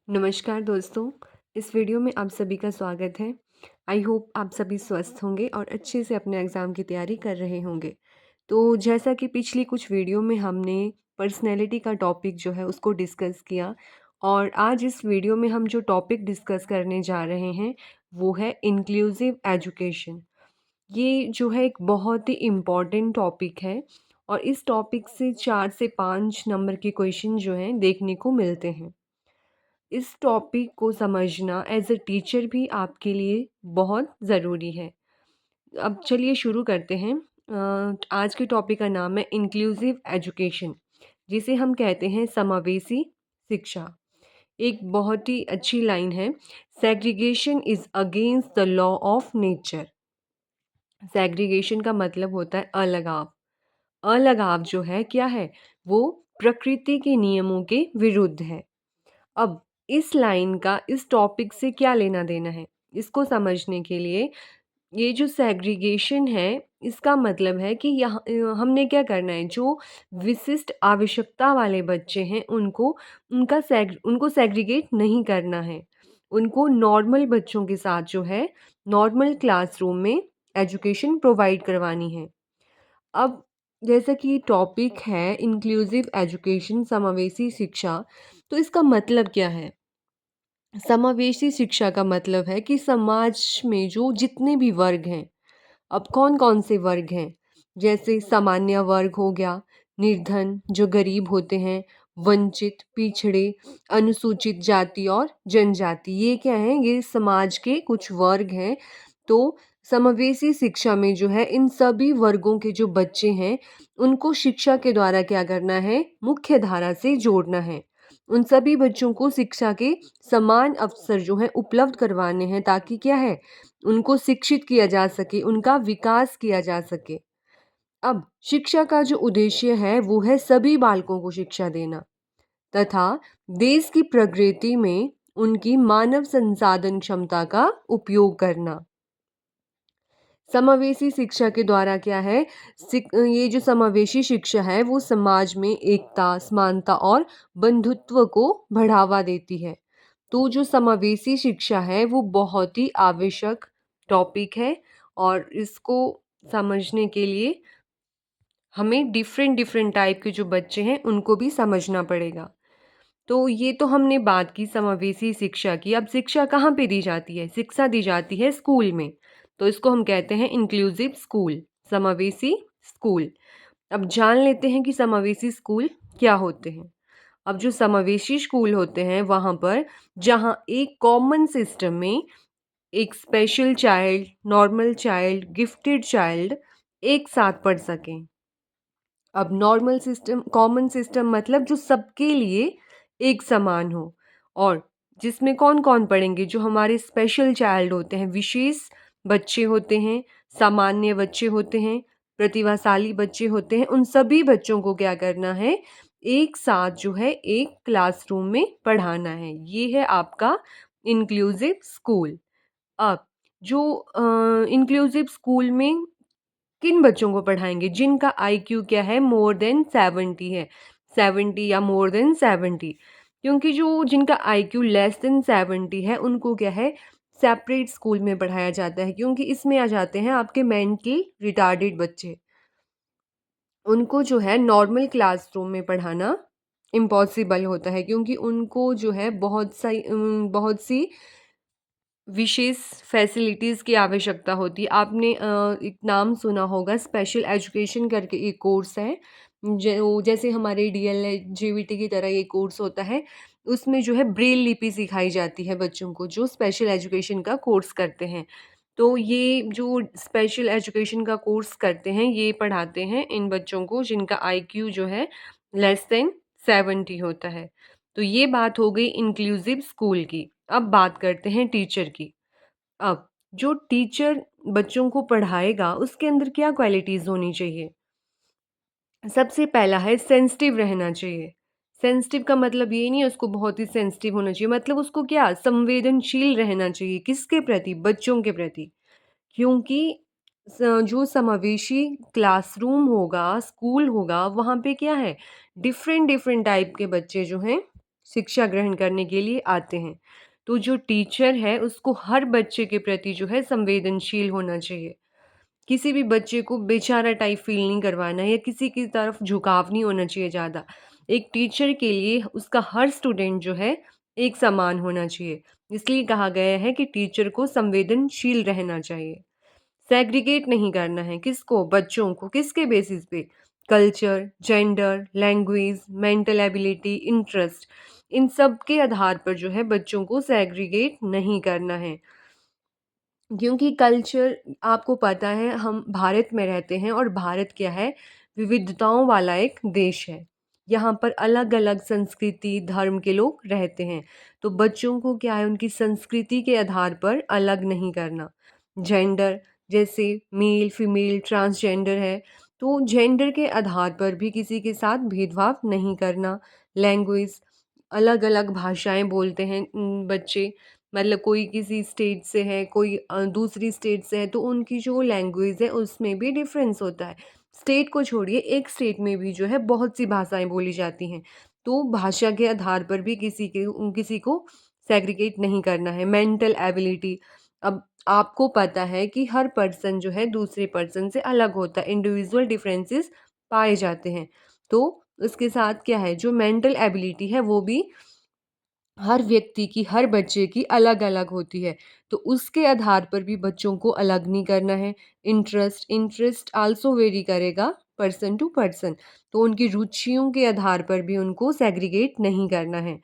नमस्कार दोस्तों, इस वीडियो में आप सभी का स्वागत है। आई होप आप सभी स्वस्थ होंगे और अच्छे से अपने एग्ज़ाम की तैयारी कर रहे होंगे। तो जैसा कि पिछली कुछ वीडियो में हमने पर्सनैलिटी का टॉपिक जो है उसको डिस्कस किया और आज इस वीडियो में हम जो टॉपिक डिस्कस करने जा रहे हैं वो है इंक्लूसिव एजुकेशन। ये जो है एक बहुत ही इम्पॉर्टेंट टॉपिक है और इस टॉपिक से 4 से 5 नंबर के क्वेश्चन जो हैं देखने को मिलते हैं। इस टॉपिक को समझना एज़ अ टीचर भी आपके लिए बहुत ज़रूरी है। अब चलिए शुरू करते हैं। आज के टॉपिक का नाम है इंक्लूसिव एजुकेशन, जिसे हम कहते हैं समावेशी शिक्षा। एक बहुत ही अच्छी लाइन है, segregation is against the law of nature. Segregation का मतलब होता है अलगाव। अलगाव जो है क्या है? वो प्रकृति के नियमों के विरुद्ध है। अब इस लाइन का इस टॉपिक से क्या लेना-देना है? इसको समझने के लिए ये जो सेग्रीगेशन है, इसका मतलब है कि हमने क्या करना है, जो विशिष्ट आवश्यकता वाले बच्चे हैं, उनको सेग्रीगेट नहीं करना है। उनको नॉर्मल बच्चों के साथ जो है, नॉर्मल क्लासरूम में एजुकेशन प्रोवाइड करवानी है। अब जैसा कि टॉपिक है इंक्लूसिव एजुकेशन समावेशी शिक्षा, तो इसका मतलब क्या है? समावेशी शिक्षा का मतलब है कि समाज में जो जितने भी वर्ग हैं, अब कौन-कौन से वर्ग हैं? जैसे सामान्य वर्ग हो गया, निर्धन जो गरीब होते हैं, वंचित, पिछड़े, अनुसूचित जाति और जनजाति। ये क्या हैं? ये समाज के कुछ वर्ग हैं। तो समावेशी शिक्षा में जो है इन सभी वर्गों के जो बच्चे हैं, उनको शिक्षा के द्वारा क्या करना है? मुख्य धारा से जोड़ना है। उन सभी बच्चों को शिक्षा के समान अवसर जो हैं उपलब्ध करवाने हैं, ताकि क्या है? उनको शिक्षित किया जा सके, उनका विकास किया जा सके। अब शिक्षा का जो उद्देश्य है वो है सभी बालकों को शिक्षा देना तथा देश की प्रगति में उनकी मानव संसाधन क्षमता का उपयोग करना। समावेशी शिक्षा के द्वारा क्या है, ये जो समावेशी शिक्षा है वो समाज में एकता, समानता और बंधुत्व को बढ़ावा देती है। तो जो समावेशी शिक्षा है वो बहुत ही आवश्यक टॉपिक है और इसको समझने के लिए हमें डिफरेंट डिफरेंट टाइप के जो बच्चे हैं उनको भी समझना पड़ेगा। तो ये तो हमने बात की समावेशी शिक्षा की। अब शिक्षा कहाँ पे दी जाती है? शिक्षा दी जाती है स्कूल में। तो इसको हम कहते हैं इंक्लूसिव स्कूल, समावेशी स्कूल। अब जान लेते हैं कि समावेशी स्कूल क्या होते हैं। अब जो समावेशी स्कूल होते हैं वहाँ पर जहाँ एक कॉमन सिस्टम में एक special child, normal child, gifted child एक साथ पढ़ सकें। अब नॉर्मल सिस्टम, कॉमन सिस्टम मतलब जो सबके लिए एक समान हो और जिसमें कौन-कौन पढ़ेंगे? जो हमारे स्पेशल चाइल्ड होते हैं, विशेष बच्चे होते हैं, सामान्य बच्चे होते हैं, प्रतिभाशाली बच्चे होते हैं, उन सभी बच्चों को क्या करना है? एक साथ जो है एक क्लासरूम में पढ़ाना है। ये है आपका इंक्लूसिव स्कूल। अब जो इंक्लूसिव स्कूल में किन बच्चों को पढ़ाएँगे? जिनका आईक्यू क्या है? मोर देन 70 है। 70 या मोर देन 70, क्योंकि जो जिनका आईक्यू लेस देन 70 है, उनको क्या है? सेपरेट स्कूल में पढ़ाया जाता है, क्योंकि इसमें आ जाते हैं आपके मेंटली रिटार्डेड बच्चे। उनको जो है नॉर्मल क्लासरूम में पढ़ाना इम्पॉसिबल होता है, क्योंकि उनको जो है बहुत सी विशेष फैसिलिटीज़ की आवश्यकता होती है। आपने एक नाम सुना होगा, स्पेशल एजुकेशन करके एक कोर्स है। जो जैसे हमारे डीएलएड, जेवीटी की तरह ये कोर्स होता है। उसमें जो है ब्रेल लिपि सिखाई जाती है बच्चों को, जो स्पेशल एजुकेशन का कोर्स करते हैं। तो ये जो स्पेशल एजुकेशन का कोर्स करते हैं, ये पढ़ाते हैं इन बच्चों को जिनका आईक्यू जो है लेस देन 70 होता है। तो ये बात हो गई इंक्लूसिव स्कूल की। अब बात करते हैं टीचर की। अब जो टीचर बच्चों को पढ़ाएगा उसके अंदर क्या क्वालिटीज़ होनी चाहिए? सबसे पहला है सेंसिटिव रहना चाहिए। सेंसिटिव का मतलब ये नहीं है उसको बहुत ही सेंसिटिव होना चाहिए, मतलब उसको क्या संवेदनशील रहना चाहिए। किसके प्रति? बच्चों के प्रति। क्योंकि जो समावेशी क्लासरूम होगा, स्कूल होगा, वहाँ पे क्या है? डिफरेंट डिफरेंट टाइप के बच्चे जो हैं शिक्षा ग्रहण करने के लिए आते हैं। तो जो टीचर है उसको हर बच्चे के प्रति जो है संवेदनशील होना चाहिए। किसी भी बच्चे को बेचारा टाइप फ़ील नहीं करवाना है या किसी की तरफ झुकाव नहीं होना चाहिए ज़्यादा। एक टीचर के लिए उसका हर स्टूडेंट जो है एक समान होना चाहिए। इसलिए कहा गया है कि टीचर को संवेदनशील रहना चाहिए। सेग्रीगेट नहीं करना है किसको? बच्चों को। किसके बेसिस पे? Culture, gender, language, mental ability, interest, इन सब के आधार पर जो है बच्चों को सेग्रीगेट नहीं करना है। क्योंकि कल्चर आपको पता है हम भारत में रहते हैं और भारत क्या है? विविधताओं वाला एक देश है। यहाँ पर अलग-अलग संस्कृति, धर्म के लोग रहते हैं। तो बच्चों को क्या है उनकी संस्कृति के आधार पर अलग नहीं करना। जेंडर जैसे मेल, फीमेल, ट्रांसजेंडर है, तो जेंडर के आधार पर भी किसी के साथ भेदभाव नहीं करना। लैंग्वेज अलग-अलग भाषाएँ बोलते हैं बच्चे, मतलब कोई किसी स्टेट से है, कोई दूसरी स्टेट से है, तो उनकी जो लैंग्वेज है उसमें भी डिफरेंस होता है। स्टेट को छोड़िए, एक स्टेट में भी जो है बहुत सी भाषाएँ बोली जाती हैं। तो भाषा के आधार पर भी किसी को सेग्रीगेट नहीं करना है। मेंटल एबिलिटी, अब आपको पता है कि हर पर्सन जो है दूसरे पर्सन से अलग होता है, इंडिविजुअल डिफरेंसेस पाए जाते हैं। तो उसके साथ क्या है, जो मेंटल एबिलिटी है वो भी हर व्यक्ति की, हर बच्चे की अलग-अलग होती है, तो उसके आधार पर भी बच्चों को अलग नहीं करना है। इंटरेस्ट आल्सो वेरी करेगा पर्सन टू पर्सन, तो उनकी रुचियों के आधार पर भी उनको सेग्रीगेट नहीं करना है।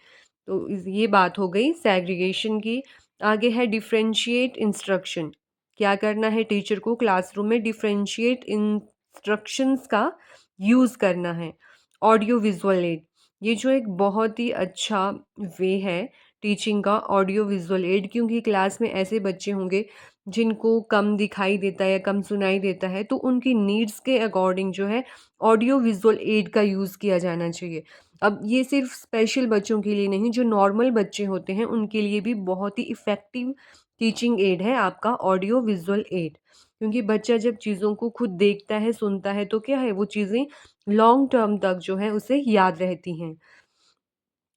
तो ये बात हो गई सेग्रीगेशन की। आगे है डिफरेंशिएट इंस्ट्रक्शन। क्या करना है टीचर को? क्लासरूम में डिफरेंशिएट इंस्ट्रक्शंस का यूज़ करना है। ऑडियो विजुअल एड, ये जो एक बहुत ही अच्छा वे है टीचिंग का, ऑडियो विजुअल एड, क्योंकि क्लास में ऐसे बच्चे होंगे जिनको कम दिखाई देता है या कम सुनाई देता है, तो उनकी नीड्स के अकॉर्डिंग जो है ऑडियो विजुअल एड का यूज़ किया जाना चाहिए। अब ये सिर्फ स्पेशल बच्चों के लिए नहीं, जो नॉर्मल बच्चे होते हैं उनके लिए भी बहुत ही इफ़ेक्टिव टीचिंग एड है आपका ऑडियो विजुअल एड। क्योंकि बच्चा जब चीज़ों को खुद देखता है, सुनता है, तो क्या है वो चीज़ें लॉन्ग टर्म तक जो है उसे याद रहती हैं।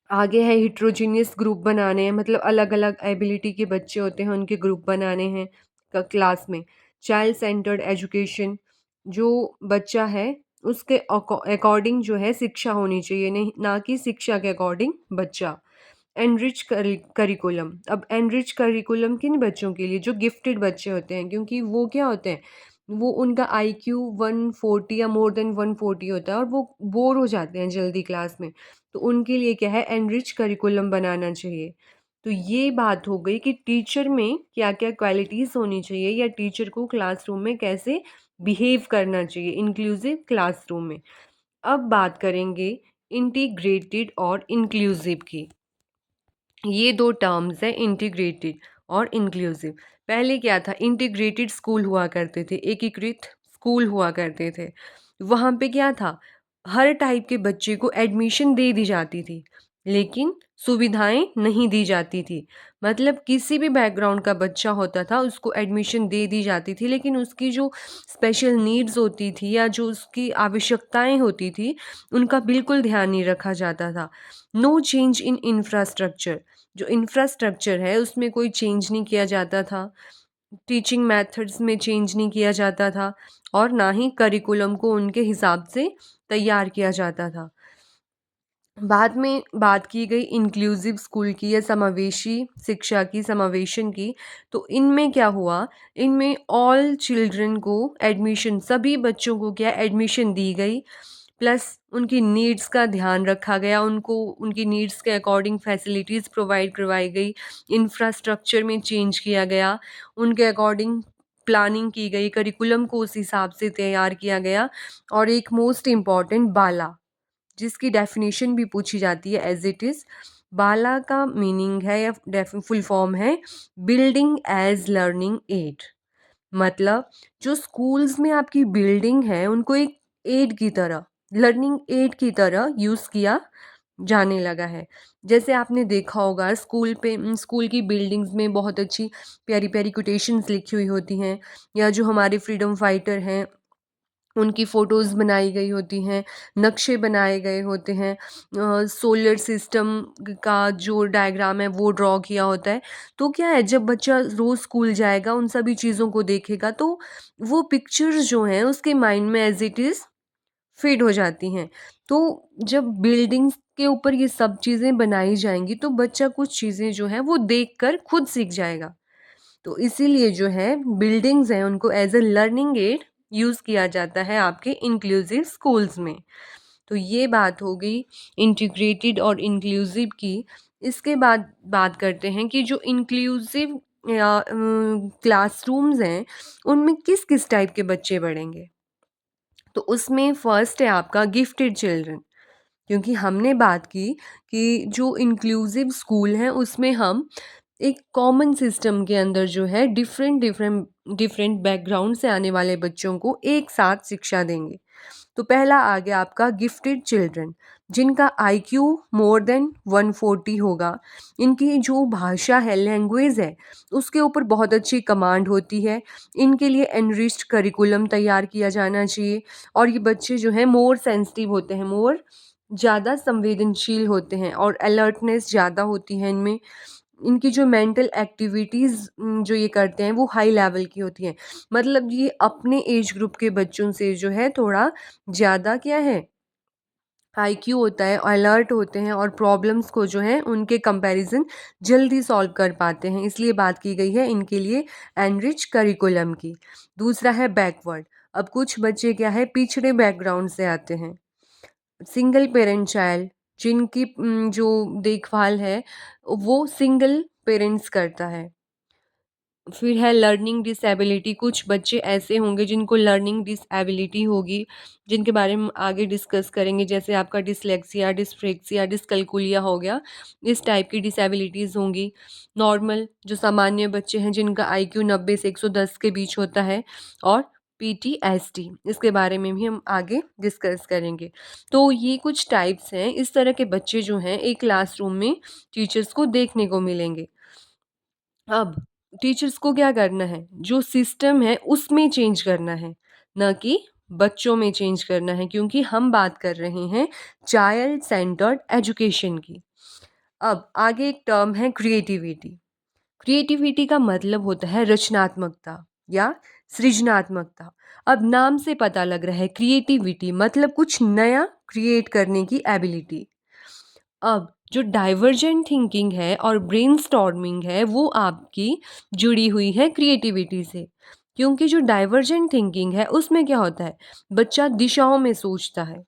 आगे है हेटेरोजेनियस ग्रुप बनाने हैं, मतलब अलग-अलग एबिलिटी के बच्चे होते हैं उनके ग्रुप बनाने हैं क्लास में। चाइल्ड सेंटर्ड एजुकेशन, जो बच्चा है उसके अकॉर्डिंग जो है शिक्षा होनी चाहिए, नहीं ना कि शिक्षा के अकॉर्डिंग बच्चा। एनरिच करिकुलम, अब एनरिच करिकुलम किन बच्चों के लिए? जो गिफ्टेड बच्चे होते हैं, क्योंकि वो क्या होते हैं, वो उनका आईक्यू 140 या मोर देन 140 होता है और वो बोर हो जाते हैं जल्दी क्लास में, तो उनके लिए क्या है एनरिच करिकुलम बनाना चाहिए। तो ये बात हो गई कि टीचर में क्या-क्या क्वालिटीज़ होनी चाहिए या टीचर को क्लासरूम में कैसे बिहेव करना चाहिए इंक्लूसिव क्लासरूम में। अब बात करेंगे इंटीग्रेटेड और इंक्लूसिव की। ये 2 टर्म्स हैं, इंटीग्रेटेड और इंक्लूसिव। पहले क्या था, इंटीग्रेटेड स्कूल हुआ करते थे, एकीकृत स्कूल हुआ करते थे। वहाँ पे क्या था, हर टाइप के बच्चे को एडमिशन दे दी जाती थी, लेकिन सुविधाएँ नहीं दी जाती थी। मतलब किसी भी बैकग्राउंड का बच्चा होता था, उसको एडमिशन दे दी जाती थी, लेकिन उसकी जो स्पेशल नीड्स होती थी या जो उसकी आवश्यकताएँ होती थी, उनका बिल्कुल ध्यान नहीं रखा जाता था। नो चेंज इन इंफ्रास्ट्रक्चर, जो इंफ्रास्ट्रक्चर है उसमें कोई चेंज नहीं किया जाता था, टीचिंग मेथड्स में चेंज नहीं किया जाता था और ना ही करिकुलम को उनके हिसाब से तैयार किया जाता था। बाद में बात की गई इंक्लूसिव स्कूल की या समावेशी शिक्षा की, समावेशन की, तो इनमें क्या हुआ, इनमें ऑल चिल्ड्रन को एडमिशन, सभी बच्चों को क्या एडमिशन दी गई, प्लस उनकी नीड्स का ध्यान रखा गया, उनको उनकी नीड्स के अकॉर्डिंग फैसिलिटीज़ प्रोवाइड करवाई गई, इंफ्रास्ट्रक्चर में चेंज किया गया, उनके अकॉर्डिंग प्लानिंग की गई, करिकुलम को उस हिसाब से तैयार किया गया। और एक मोस्ट इम्पॉर्टेंट बाला, जिसकी डेफिनेशन भी पूछी जाती है एज इट इज़। बाला का मीनिंग है या फुल फॉर्म है बिल्डिंग एज लर्निंग एड। मतलब जो स्कूल्स में आपकी बिल्डिंग है उनको एक एड की तरह, लर्निंग एड की तरह यूज़ किया जाने लगा है। जैसे आपने देखा होगा स्कूल की बिल्डिंग्स में बहुत अच्छी प्यारी प्यारी कोटेशंस लिखी हुई होती हैं, या जो हमारे फ्रीडम फाइटर हैं उनकी फ़ोटोज़ बनाई गई होती हैं, नक्शे बनाए गए होते हैं, सोलर सिस्टम का जो डायग्राम है वो ड्रॉ किया होता है। तो क्या है, जब बच्चा रोज़ स्कूल जाएगा, उन सभी चीज़ों को देखेगा, तो वो पिक्चर्स जो हैं उसके माइंड में एज़ इट इज़ फ़ीड हो जाती हैं। तो जब बिल्डिंग्स के ऊपर ये सब चीज़ें बनाई जाएँगी तो बच्चा कुछ चीज़ें जो हैं वो देखकर खुद सीख जाएगा। तो इसीलिए जो है बिल्डिंग्स हैं उनको as a learning aid use किया जाता है आपके इंक्लूसिव स्कूल्स में। तो ये बात हो गई इंटीग्रेटेड और इंक्लूसिव की। इसके बाद बात करते हैं कि जो इंक्लूसिव या क्लासरूम्स हैं उनमें किस-किस टाइप के बच्चे पढ़ेंगे। तो उसमें फर्स्ट है आपका गिफ्टेड चिल्ड्रन। क्योंकि हमने बात की कि जो इंक्लूसिव स्कूल हैं उसमें हम एक कॉमन सिस्टम के अंदर जो है डिफरेंट डिफरेंट डिफरेंट बैकग्राउंड से आने वाले बच्चों को एक साथ शिक्षा देंगे। तो पहला आ गया आपका गिफ्टेड चिल्ड्रन, जिनका आईक्यू मोर देन 140 होगा। इनकी जो भाषा है, लैंग्वेज है, उसके ऊपर बहुत अच्छी कमांड होती है। इनके लिए एनरिच्ड करिकुलम तैयार किया जाना चाहिए। और ये बच्चे जो हैं मोर सेंसिटिव होते हैं, मोर ज़्यादा संवेदनशील होते हैं और अलर्टनेस ज़्यादा होती है इनमें। इनकी जो मेंटल एक्टिविटीज़ जो ये करते हैं वो हाई लेवल की होती हैं। मतलब ये अपने एज ग्रुप के बच्चों से जो है थोड़ा ज़्यादा क्या है, आईक्यू होता है, अलर्ट होते हैं और प्रॉब्लम्स को जो है उनके कंपैरिज़न जल्दी सॉल्व कर पाते हैं। इसलिए बात की गई है इनके लिए एनरिच करिकुलम की। दूसरा है बैकवर्ड। अब कुछ बच्चे क्या है, पिछड़े बैकग्राउंड से आते हैं। सिंगल पेरेंट चाइल्ड, जिनकी जो देखभाल है वो सिंगल पेरेंट्स करता है। फिर है लर्निंग डिसेबिलिटी। कुछ बच्चे ऐसे होंगे जिनको लर्निंग डिसेबिलिटी होगी, जिनके बारे में हम आगे डिस्कस करेंगे, जैसे आपका डिसलेक्सिया, डिस्फ्रेक्सिया, डिसकैल्कुलिया हो गया। इस टाइप की डिसेबिलिटीज़ होंगी। नॉर्मल जो सामान्य बच्चे हैं जिनका आईक्यू 90 से 110 के बीच होता है। और पीटीएसडी, इसके बारे में भी हम आगे डिस्कस करेंगे। तो ये कुछ टाइप्स हैं, इस तरह के बच्चे जो हैं एक क्लासरूम में टीचर्स को देखने को मिलेंगे। अब टीचर्स को क्या करना है, जो सिस्टम है उसमें चेंज करना है, ना कि बच्चों में चेंज करना है, क्योंकि हम बात कर रहे हैं चाइल्ड सेंटर्ड एजुकेशन की। अब आगे एक टर्म है क्रिएटिविटी। क्रिएटिविटी का मतलब होता है रचनात्मकता या सृजनात्मकता। अब नाम से पता लग रहा है क्रिएटिविटी मतलब कुछ नया क्रिएट करने की एबिलिटी। अब जो डाइवर्जेंट थिंकिंग है और ब्रेनस्टॉर्मिंग है वो आपकी जुड़ी हुई है क्रिएटिविटी से। क्योंकि जो डाइवर्जेंट थिंकिंग है उसमें क्या होता है, बच्चा दिशाओं में सोचता है।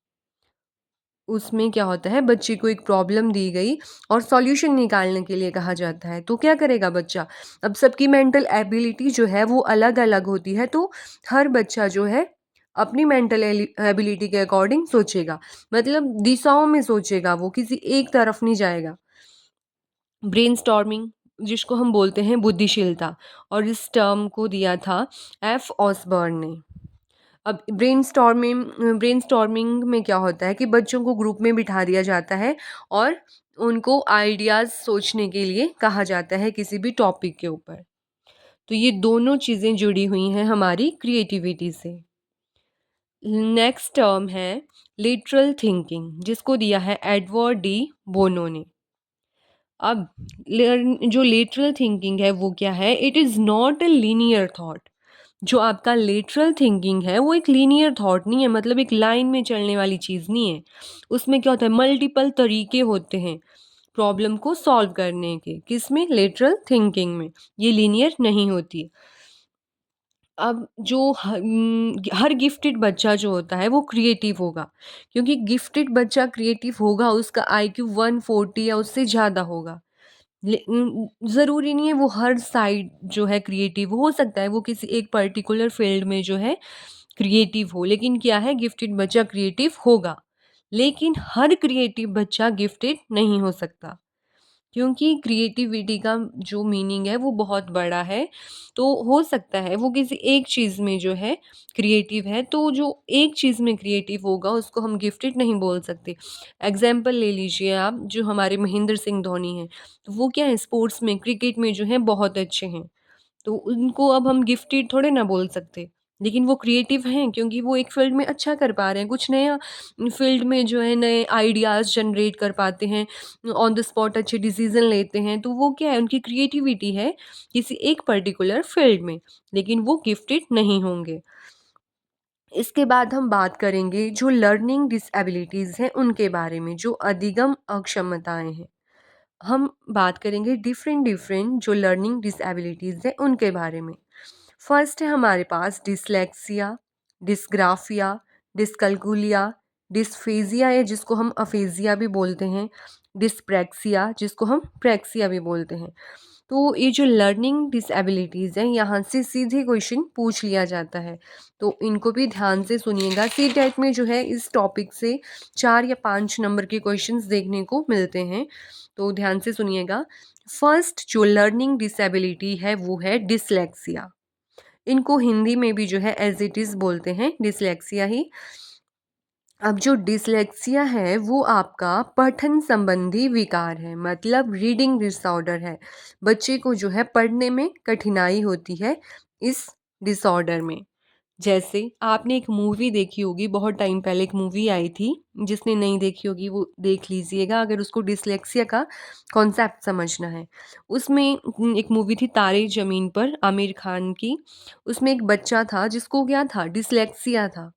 उसमें क्या होता है, बच्चे को एक प्रॉब्लम दी गई और सॉल्यूशन निकालने के लिए कहा जाता है, तो क्या करेगा बच्चा। अब सबकी मेंटल एबिलिटी जो है वो अलग अलग होती है, तो हर बच्चा जो है अपनी मेंटल एबिलिटी के अकॉर्डिंग सोचेगा। मतलब दिशाओं में सोचेगा, वो किसी एक तरफ नहीं जाएगा। ब्रेनस्टॉर्मिंग, जिसको हम बोलते हैं बुद्धिशीलता, और इस टर्म को दिया था एफ ऑसबर्न ने। अब ब्रेनस्टॉर्मिंग में क्या होता है कि बच्चों को ग्रुप में बिठा दिया जाता है और उनको आइडियाज़ सोचने के लिए कहा जाता है किसी भी टॉपिक के ऊपर। तो ये दोनों चीज़ें जुड़ी हुई हैं हमारी क्रिएटिविटी से। नेक्स्ट टर्म है लेटरल थिंकिंग, जिसको दिया है एडवर्ड डी बोनो ने। अब जो लेटरल थिंकिंग है वो क्या है, it is not a linear thought. जो आपका लेटरल थिंकिंग है वो एक लीनियर थॉट नहीं है, मतलब एक लाइन में चलने वाली चीज़ नहीं है। उसमें क्या होता है, मल्टीपल तरीके होते हैं प्रॉब्लम को सॉल्व करने के। किसमें, लेटरल थिंकिंग में। ये लीनियर नहीं होती। अब जो हर गिफ्टेड बच्चा जो होता है वो क्रिएटिव होगा। क्योंकि गिफ्टेड बच्चा क्रिएटिव होगा, उसका आईक्यू 140 या उससे ज़्यादा होगा। ज़रूरी नहीं है वो हर साइड जो है क्रिएटिव हो सकता है, वो किसी एक पर्टिकुलर फील्ड में जो है क्रिएटिव हो, लेकिन क्या है, गिफ्टेड बच्चा क्रिएटिव होगा। लेकिन हर क्रिएटिव बच्चा गिफ्टेड नहीं हो सकता, क्योंकि क्रिएटिविटी का जो मीनिंग है वो बहुत बड़ा है। तो हो सकता है वो किसी एक चीज़ में जो है क्रिएटिव है, तो जो एक चीज़ में क्रिएटिव होगा उसको हम गिफ्टेड नहीं बोल सकते। एग्ज़ाम्पल ले लीजिए आप, जो हमारे महेंद्र सिंह धोनी हैं, तो वो क्या है, स्पोर्ट्स में, क्रिकेट में जो है बहुत अच्छे हैं। तो उनको अब हम गिफ्टेड थोड़े ना बोल सकते। लेकिन वो क्रिएटिव हैं क्योंकि वो एक फ़ील्ड में अच्छा कर पा रहे हैं, कुछ नया फ़ील्ड में जो है नए आइडियाज़ जनरेट कर पाते हैं, ऑन द स्पॉट अच्छे डिसीज़न लेते हैं, तो वो क्या है उनकी क्रिएटिविटी है किसी एक पर्टिकुलर फ़ील्ड में, लेकिन वो गिफ्टेड नहीं होंगे। इसके बाद हम बात करेंगे जो लर्निंग डिसएबिलिटीज़ हैं उनके बारे में, जो अधिगम अक्षमताएँ हैं। हम बात करेंगे डिफरेंट डिफरेंट जो लर्निंग डिसएबिलिटीज़ हैं उनके बारे में। फर्स्ट है हमारे पास डिसलेक्सिया, डिस्ग्राफिया, डिस्कैल्कुलिया, डिस्फेजिया या जिसको हम अफेजिया भी बोलते हैं, डिस्प्रैक्सिया जिसको हम प्रैक्सिया भी बोलते हैं। तो ये जो लर्निंग डिसएबिलिटीज़ हैं यहाँ से सीधे क्वेश्चन पूछ लिया जाता है, तो इनको भी ध्यान से सुनिएगा। सीटेट में जो है इस टॉपिक से 4 या 5 नंबर के क्वेश्चंस देखने को मिलते हैं, तो ध्यान से सुनिएगा। फर्स्ट जो लर्निंग डिसेबिलिटी है वो है डिसलेक्सिया। इनको हिंदी में भी जो है एज इट इज़ बोलते हैं डिसलेक्सिया ही। अब जो डिसलेक्सिया है वो आपका पठन संबंधी विकार है, मतलब रीडिंग डिसऑर्डर है। बच्चे को जो है पढ़ने में कठिनाई होती है इस डिसऑर्डर में। जैसे आपने एक मूवी देखी होगी, बहुत टाइम पहले एक मूवी आई थी, जिसने नहीं देखी होगी वो देख लीजिएगा अगर उसको डिसलेक्सिया का कॉन्सेप्ट समझना है। उसमें एक मूवी थी तारे ज़मीन पर, आमिर खान की। उसमें एक बच्चा था जिसको क्या था, डिसलेक्सिया था,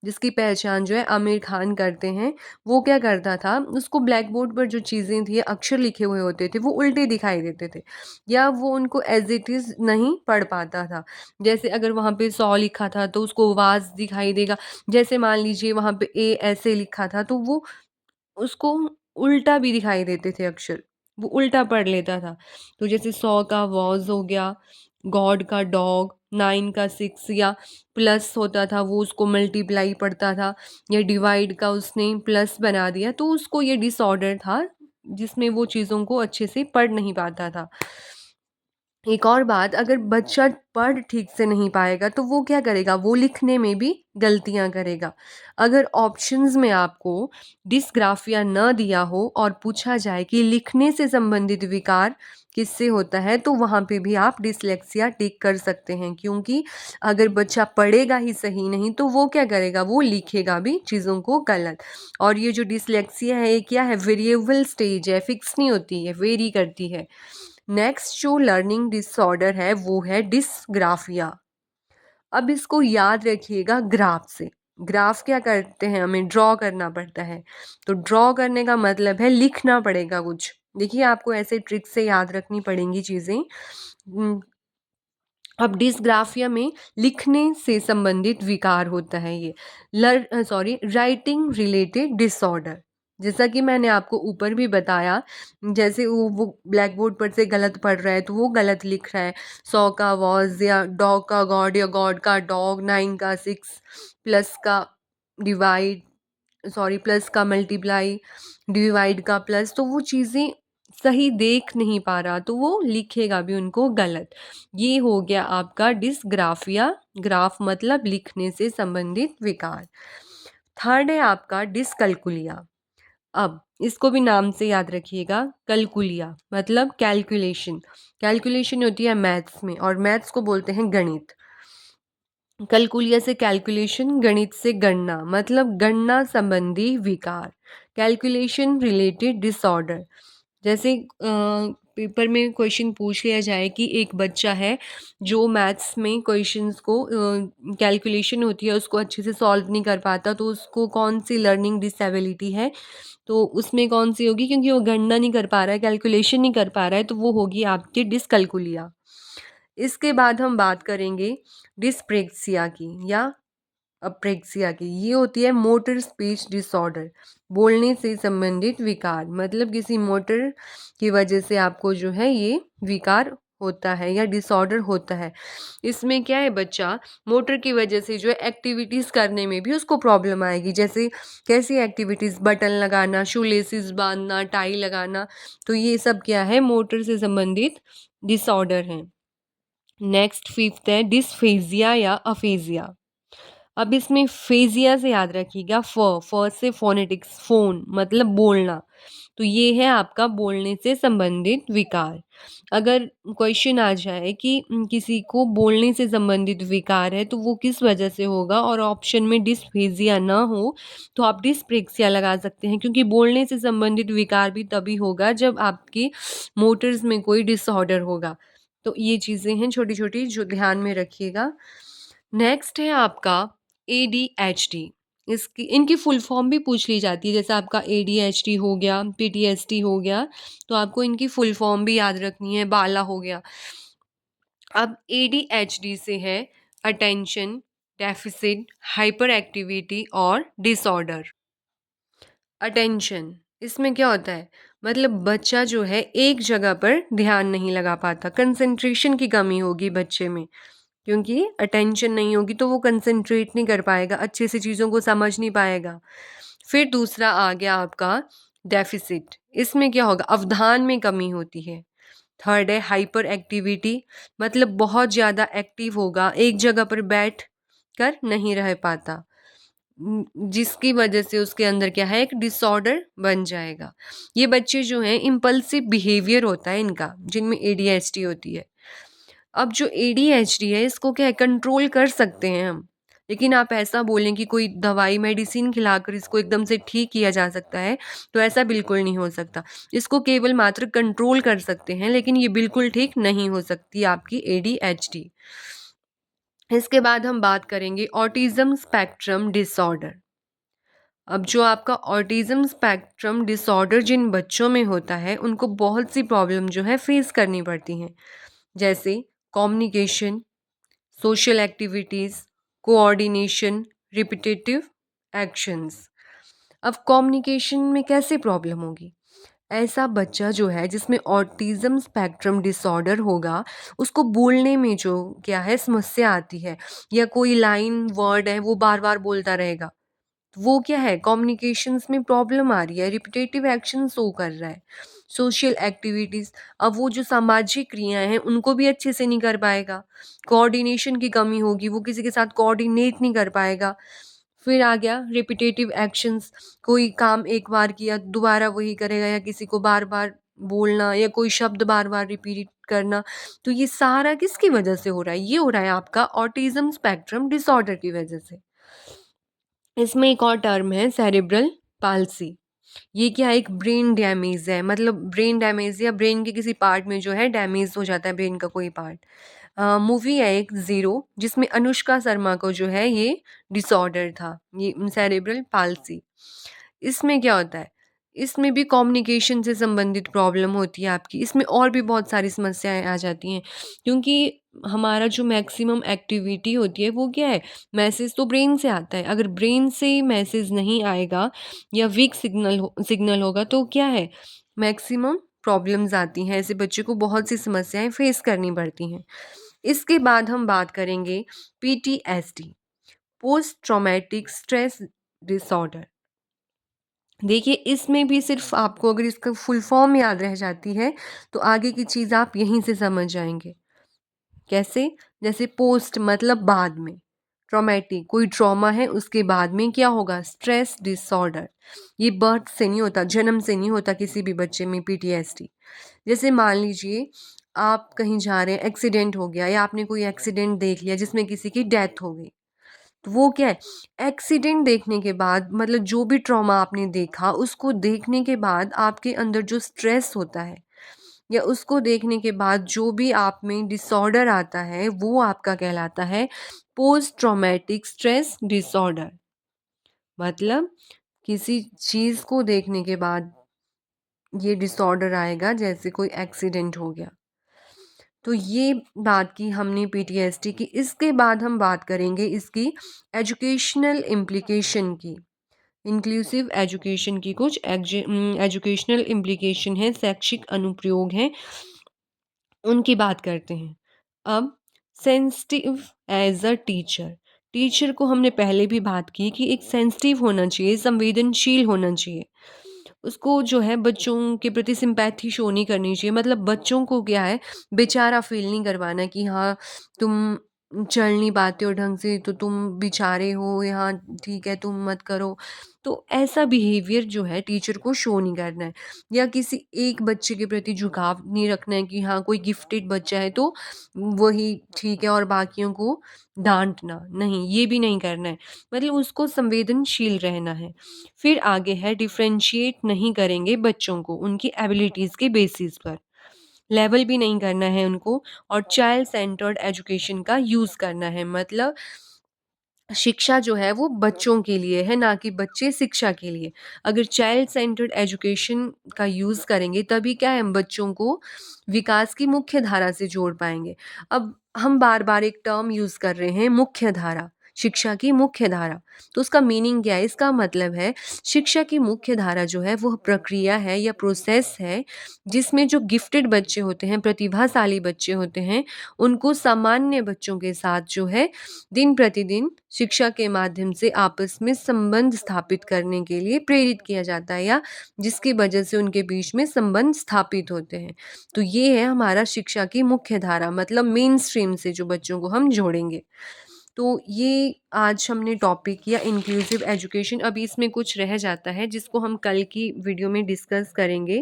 जिसकी पहचान जो है आमिर खान करते हैं। वो क्या करता था, उसको ब्लैक बोर्ड पर जो चीज़ें थी, अक्षर लिखे हुए होते थे, वो उल्टे दिखाई देते थे या वो उनको एज़ इट इज़ नहीं पढ़ पाता था। जैसे अगर वहाँ पे 100 लिखा था तो उसको वाज़ दिखाई देगा। जैसे मान लीजिए वहाँ पे ए ऐसे लिखा था तो वो उसको उल्टा भी दिखाई देते थे अक्षर, वो उल्टा पढ़ लेता था। तो जैसे 100 का वॉज़ हो गया, गॉड का डॉग, 9 का 6 या प्लस होता था वो उसको मल्टीप्लाई पढ़ता था, या डिवाइड का उसने प्लस बना दिया, तो उसको ये डिसऑर्डर था जिसमें वो चीज़ों को अच्छे से पढ़ नहीं पाता था। एक और बात, अगर बच्चा पढ़ ठीक से नहीं पाएगा तो वो क्या करेगा, वो लिखने में भी गलतियाँ करेगा। अगर ऑप्शंस में आपको डिस्ग्राफिया न दिया हो और पूछा जाए कि लिखने से संबंधित विकार किससे होता है, तो वहाँ पे भी आप डिसलेक्सिया टिक कर सकते हैं, क्योंकि अगर बच्चा पढ़ेगा ही सही नहीं तो वो क्या करेगा, वो लिखेगा भी चीज़ों को गलत। और ये जो डिसलेक्सिया है ये क्या है, वेरिएबल स्टेज है, फिक्स नहीं होती है, वेरी करती है। नेक्स्ट जो लर्निंग डिसऑर्डर है वो है डिस्ग्राफिया। अब इसको याद रखिएगा ग्राफ से। ग्राफ क्या करते हैं, हमें ड्रॉ करना पड़ता है, तो ड्रॉ करने का मतलब है लिखना पड़ेगा कुछ। देखिए आपको ऐसे ट्रिक से याद रखनी पड़ेंगी चीज़ें। अब डिस्ग्राफिया में लिखने से संबंधित विकार होता है ये, राइटिंग रिलेटेड डिसऑर्डर। जैसा कि मैंने आपको ऊपर भी बताया, जैसे वो ब्लैक बोर्ड पर से गलत पढ़ रहा है तो वो गलत लिख रहा है, 100 का वॉज या डॉग का गॉड या गॉड का डॉग, 9 का 6, प्लस का डिवाइड, प्लस का मल्टीप्लाई, डिवाइड का प्लस, तो वो चीज़ें सही देख नहीं पा रहा तो वो लिखेगा भी उनको गलत। ये हो गया आपका डिस्ग्राफिया, ग्राफ मतलब लिखने से संबंधित विकार। थर्ड है आपका डिसकैल्कुलिया। अब इसको भी नाम से याद रखिएगा, कैलकुलिया मतलब कैलकुलेशन। कैलकुलेशन होती है मैथ्स में, और मैथ्स को बोलते हैं गणित। कैलकुलिया से कैलकुलेशन, गणित से गणना, मतलब गणना संबंधी विकार, कैलकुलेशन रिलेटेड डिसऑर्डर। जैसे पेपर में क्वेश्चन पूछ लिया जाए कि एक बच्चा है जो मैथ्स में क्वेश्चंस को कैलकुलेशन होती है उसको अच्छे से सॉल्व नहीं कर पाता, तो उसको कौन सी लर्निंग डिसेबिलिटी है, तो उसमें कौन सी होगी, क्योंकि वो गणना नहीं कर पा रहा है, कैलकुलेशन नहीं कर पा रहा है, तो वो होगी आपकी डिसकैल्कुलिया। इसके बाद हम बात करेंगे डिस्प्रेक्सिया की या अप्रेक्सिया की। ये होती है मोटर स्पीच डिसऑर्डर, बोलने से संबंधित विकार, मतलब किसी मोटर की वजह से आपको जो है ये विकार होता है या डिसऑर्डर होता है। इसमें क्या है, बच्चा मोटर की वजह से जो है एक्टिविटीज़ करने में भी उसको प्रॉब्लम आएगी। जैसे कैसी एक्टिविटीज़, बटन लगाना, शू लेसिस बांधना, टाई लगाना, तो ये सब क्या है, मोटर से संबंधित डिसऑर्डर हैं। नेक्स्ट फिफ्थ है डिस्फेजिया या अफेजिया। अब इसमें फेजिया से याद रखिएगा, फ से फोनेटिक्स, फोन मतलब बोलना, तो ये है आपका बोलने से संबंधित विकार। अगर क्वेश्चन आ जाए कि किसी को बोलने से संबंधित विकार है तो वो किस वजह से होगा और ऑप्शन में डिस्फेजिया ना हो तो आप डिस्प्रेक्सिया लगा सकते हैं, क्योंकि बोलने से संबंधित विकार भी तभी होगा जब आपकी मोटर्स में कोई डिसऑर्डर होगा। तो ये चीज़ें हैं छोटी-छोटी जो ध्यान में रखिएगा। नेक्स्ट है आपका एडीएचडी। इसकी इनकी फुल फॉर्म भी पूछ ली जाती है, जैसे आपका एडीएचडी हो गया, पीटीएसडी हो गया, तो आपको इनकी फुल फॉर्म भी याद रखनी है, बाला हो गया। अब एडीएचडी से है अटेंशन डेफिसिट हाइपर एक्टिविटी और डिसऑर्डर। अटेंशन, इसमें क्या होता है, मतलब बच्चा जो है एक जगह पर ध्यान नहीं लगा पाता, कंसंट्रेशन की कमी होगी बच्चे में, क्योंकि अटेंशन नहीं होगी तो वो कंसंट्रेट नहीं कर पाएगा, अच्छे से चीज़ों को समझ नहीं पाएगा। फिर दूसरा आ गया आपका डेफिसिट, इसमें क्या होगा, अवधान में कमी होती है। थर्ड है हाइपर एक्टिविटी, मतलब बहुत ज़्यादा एक्टिव होगा, एक जगह पर बैठ कर नहीं रह पाता, जिसकी वजह से उसके अंदर क्या है, एक डिसऑर्डर बन जाएगा। ये बच्चे जो हैं इम्पल्सिव बिहेवियर होता है इनका, जिनमें एडीएचडी होती है। अब जो एडीएचडी है इसको क्या है, कंट्रोल कर सकते हैं हम, लेकिन आप ऐसा बोलें कि कोई दवाई मेडिसिन खिलाकर इसको एकदम से ठीक किया जा सकता है, तो ऐसा बिल्कुल नहीं हो सकता। इसको केवल मात्र कंट्रोल कर सकते हैं, लेकिन ये बिल्कुल ठीक नहीं हो सकती आपकी एडीएचडी। इसके बाद हम बात करेंगे ऑटिज़्म स्पेक्ट्रम डिसऑर्डर। अब जो आपका ऑटिज़्म स्पेक्ट्रम डिसऑर्डर जिन बच्चों में होता है, उनको बहुत सी प्रॉब्लम जो है फेस करनी पड़ती हैं, जैसे communication, social activities, coordination, repetitive actions. अब कम्युनिकेशन में कैसे प्रॉब्लम होगी? ऐसा बच्चा जो है जिसमें ऑटिज़्म स्पेक्ट्रम डिसऑर्डर होगा, उसको बोलने में जो क्या है समस्या आती है, या कोई लाइन वर्ड है वो बार-बार बोलता रहेगा। वो क्या है, कम्युनिकेशंस में प्रॉब्लम आ रही है, रिपिटेटिव एक्शन शो कर रहा है। सोशल एक्टिविटीज़, अब वो जो सामाजिक क्रियाएँ हैं उनको भी अच्छे से नहीं कर पाएगा। कोऑर्डिनेशन की कमी होगी, वो किसी के साथ कोऑर्डिनेट नहीं कर पाएगा। फिर आ गया रिपिटेटिव एक्शंस, कोई काम एक बार किया दोबारा वही करेगा, या किसी को बार-बार बोलना, या कोई शब्द बार-बार रिपीट करना। तो ये सारा किसकी वजह से हो रहा है? ये हो रहा है आपका ऑटिज़्म स्पेक्ट्रम डिसऑर्डर की वजह से। इसमें एक और टर्म है सेरेब्रल पाल्सी। ये क्या है, एक ब्रेन डैमेज है, मतलब ब्रेन डैमेज या ब्रेन के किसी पार्ट में जो है डैमेज हो जाता है, ब्रेन का कोई पार्ट। मूवी है एक ज़ीरो, जिसमें अनुष्का शर्मा को जो है ये डिसऑर्डर था, ये सेरेब्रल पाल्सी। इसमें क्या होता है, इसमें भी कम्युनिकेशन से संबंधित प्रॉब्लम होती है आपकी, इसमें और भी बहुत सारी समस्याएँ आ जाती हैं, क्योंकि हमारा जो मैक्सिमम एक्टिविटी होती है वो क्या है, मैसेज तो ब्रेन से आता है, अगर ब्रेन से मैसेज नहीं आएगा या वीक सिग्नल होगा तो क्या है, मैक्सिमम प्रॉब्लम्स आती हैं, ऐसे बच्चे को बहुत सी समस्याएँ फेस करनी पड़ती हैं। इसके बाद हम बात करेंगे PTSD, post traumatic stress disorder. देखिए इसमें भी सिर्फ आपको अगर इसका फुल फॉर्म याद रह जाती है तो आगे की चीज़ आप यहीं से समझ जाएँगे। कैसे? जैसे पोस्ट मतलब बाद में, ट्रॉमेटिक कोई ट्रॉमा है उसके बाद में क्या होगा, स्ट्रेस डिसऑर्डर। ये बर्थ से नहीं होता, जन्म से नहीं होता किसी भी बच्चे में पीटीएसडी। जैसे मान लीजिए आप कहीं जा रहे हैं, एक्सीडेंट हो गया, या आपने कोई एक्सीडेंट देख लिया जिसमें किसी की डेथ हो गई, तो वो क्या है, एक्सीडेंट देखने के बाद मतलब जो भी ट्रॉमा आपने देखा उसको देखने के बाद आपके अंदर जो स्ट्रेस होता है, या उसको देखने के बाद जो भी आप में डिसऑर्डर आता है वो आपका कहलाता है पोस्ट ट्रॉमेटिक स्ट्रेस डिसऑर्डर। मतलब किसी चीज़ को देखने के बाद ये डिसऑर्डर आएगा, जैसे कोई एक्सीडेंट हो गया। तो ये बात की हमने पीटीएसडी की। इसके बाद हम बात करेंगे इसकी एजुकेशनल इम्प्लीकेशन की। इंक्लूसिव एजुकेशन की कुछ एजुकेशनल इम्प्लीकेशन है, शैक्षिक अनुप्रयोग हैं, उनकी बात करते हैं। अब sensitive as a teacher, teacher को हमने पहले भी बात की कि एक सेंसिटिव होना चाहिए, संवेदनशील होना चाहिए, उसको जो है बच्चों के प्रति सिंपैथी शो नहीं करनी चाहिए, मतलब बच्चों को क्या है, बेचारा फील नहीं करवाना कि हाँ तुम चल नहीं पाते हो ढंग से तो तुम बेचारे हो, यहाँ ठीक है तुम मत करो। तो ऐसा बिहेवियर जो है टीचर को शो नहीं करना है, या किसी एक बच्चे के प्रति झुकाव नहीं रखना है कि हाँ कोई गिफ्टेड बच्चा है तो वही ठीक है और बाकियों को डांटना नहीं, ये भी नहीं करना है। मतलब उसको संवेदनशील रहना है। फिर आगे है डिफरेंशिएट नहीं करेंगे बच्चों को उनकी एबिलिटीज के बेसिस पर, लेवल भी नहीं करना है उनको, और चाइल्ड सेंटर्ड एजुकेशन का यूज़ करना है। मतलब शिक्षा जो है वो बच्चों के लिए है, ना कि बच्चे शिक्षा के लिए। अगर चाइल्ड सेंटर्ड एजुकेशन का यूज़ करेंगे तभी क्या है, हम बच्चों को विकास की मुख्य धारा से जोड़ पाएँगे। अब हम बार-बार एक टर्म यूज़ कर रहे हैं मुख्य धारा, शिक्षा की मुख्य धारा। तो उसका मीनिंग क्या है? इसका मतलब है शिक्षा की मुख्य धारा जो है वो प्रक्रिया है या प्रोसेस है, जिसमें जो गिफ्टेड बच्चे होते हैं, प्रतिभाशाली बच्चे होते हैं, उनको सामान्य बच्चों के साथ जो है दिन प्रतिदिन शिक्षा के माध्यम से आपस में संबंध स्थापित करने के लिए प्रेरित किया जाता है, या जिसकी वजह से उनके बीच में संबंध स्थापित होते हैं। तो ये है हमारा शिक्षा की मुख्य धारा, मतलब मेन स्ट्रीम से जो बच्चों को हम जोड़ेंगे। तो ये आज हमने टॉपिक किया इंक्लूसिव एजुकेशन। अभी इसमें कुछ रह जाता है जिसको हम कल की वीडियो में डिस्कस करेंगे।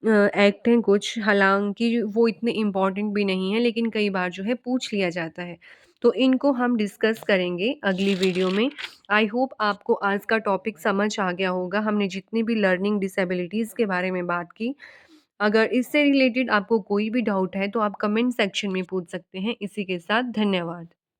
एक्ट हैं कुछ, हालाँकि वो इतने इम्पोर्टेंट भी नहीं है, लेकिन कई बार जो है पूछ लिया जाता है। तो इनको हम डिस्कस करेंगे अगली वीडियो में। आई होप आपको आज का टॉपिक समझ आ गया होगा। हमने जितनी भी लर्निंग डिसेबिलिटीज़ के बारे में बात की, अगर इससे रिलेटेड आपको कोई भी डाउट है तो आप कमेंट सेक्शन में पूछ सकते हैं। इसी के साथ धन्यवाद।